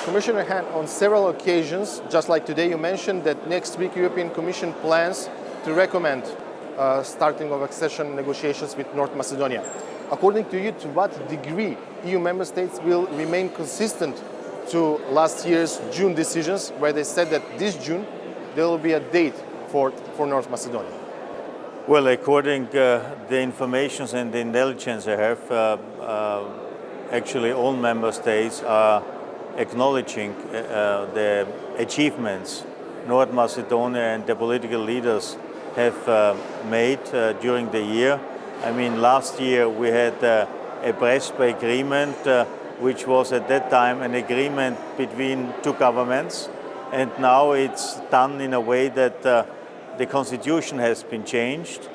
Commissioner Han, on several occasions, just like today, you mentioned that next week European Commission plans to recommend starting of accession negotiations with North Macedonia. According to you, to what degree EU member states will remain consistent to last year's June decisions, where they said that this June there will be a date for North Macedonia? Well, according to the information and the intelligence I have, actually all member states are acknowledging the achievements North Macedonia and the political leaders have made during the year. I mean, last year we had a Prespa agreement, which was at that time an agreement between two governments, and now it's done in a way that the constitution has been changed.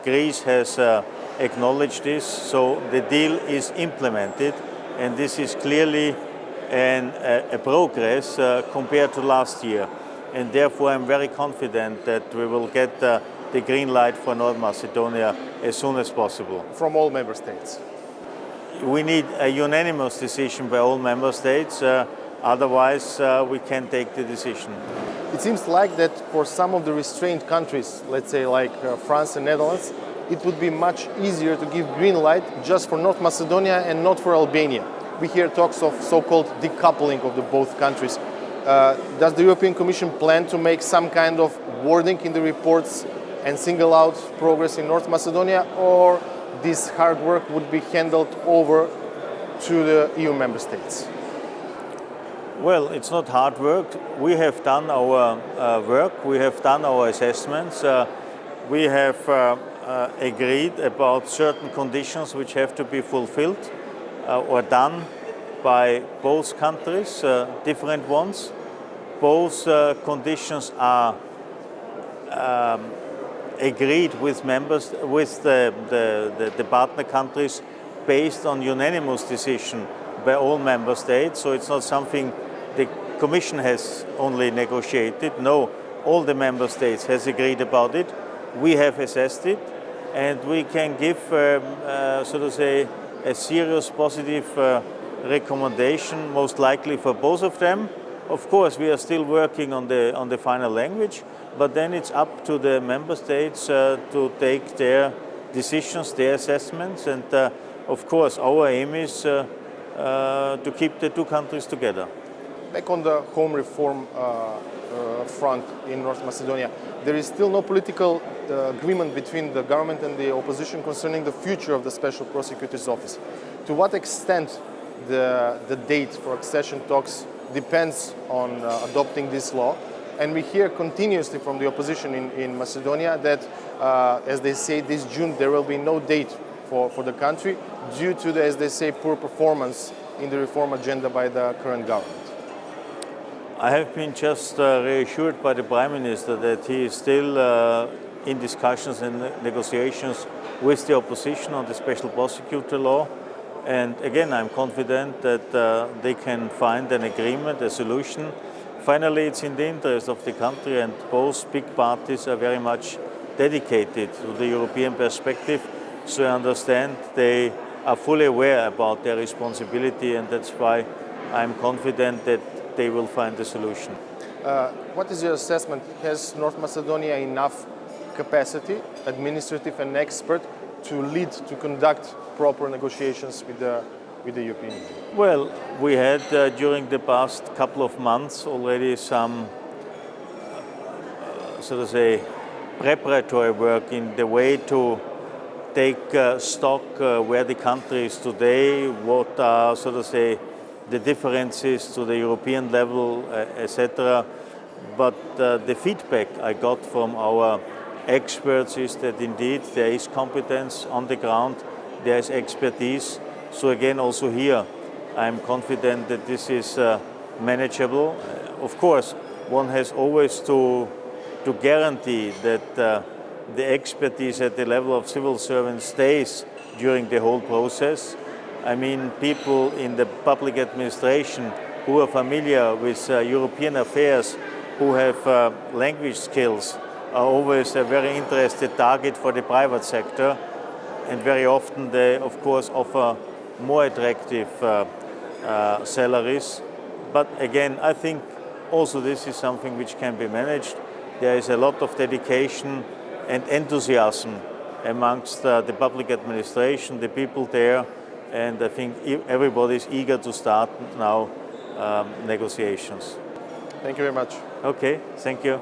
Greece has acknowledged this, so the deal is implemented, and this is clearly a progress compared to last year. And therefore I'm very confident that we will get the green light for North Macedonia as soon as possible. From all member states? We need a unanimous decision by all member states, otherwise we can't take the decision. It seems like that for some of the restrained countries, let's say like France and Netherlands, it would be much easier to give green light just for North Macedonia and not for Albania. We hear talks of so-called decoupling of the both countries. Does the European Commission plan to make some kind of wording in the reports and single out progress in North Macedonia, or this hard work would be handed over to the EU member states? Well, it's not hard work. We have done our work, we have done our assessments, we have agreed about certain conditions which have to be fulfilled or done by both countries, different ones. Both conditions are agreed with the partner countries based on unanimous decision by all member states. So it's not something the Commission has only negotiated. No, all the member states has agreed about it. We have assessed it, and we can give, so to say, a serious positive recommendation, most likely for both of them. Of course, we are still working on the final language, but then it's up to the member states to take their decisions, their assessments, and of course our aim is to keep the two countries together. Back on the home reform front in North Macedonia, there is still no political agreement between the government and the opposition concerning the future of the Special Prosecutor's Office. To what extent the date for accession talks depends on adopting this law? And we hear continuously from the opposition in Macedonia that, as they say, this June there will be no date for the country due to the, as they say, poor performance in the reform agenda by the current government. I have been just reassured by the Prime Minister that he is still in discussions and negotiations with the opposition on the Special Prosecutor law. And again, I'm confident that they can find an agreement, a solution. Finally, it's in the interest of the country, and both big parties are very much dedicated to the European perspective. So I understand they are fully aware about their responsibility, and that's why I'm confident that they will find a solution. What is your assessment? Has North Macedonia enough capacity, administrative and expert, to lead, to conduct proper negotiations with the European Union? Well, we had during the past couple of months already some, so to say, preparatory work in the way to take stock where the country is today, what are, so to say, the differences to the European level, etc. But the feedback I got from our experts is that indeed there is competence on the ground, there is expertise. So again, also here, I'm confident that this is manageable. Of course, one has always to guarantee that the expertise at the level of civil servants stays during the whole process. I mean, people in the public administration who are familiar with European affairs, who have language skills, are always a very interested target for the private sector, and very often they, of course, offer more attractive salaries. But again, I think also this is something which can be managed. There is a lot of dedication and enthusiasm amongst the public administration, the people there, and I think everybody is eager to start now negotiations. Thank you very much. Okay, thank you.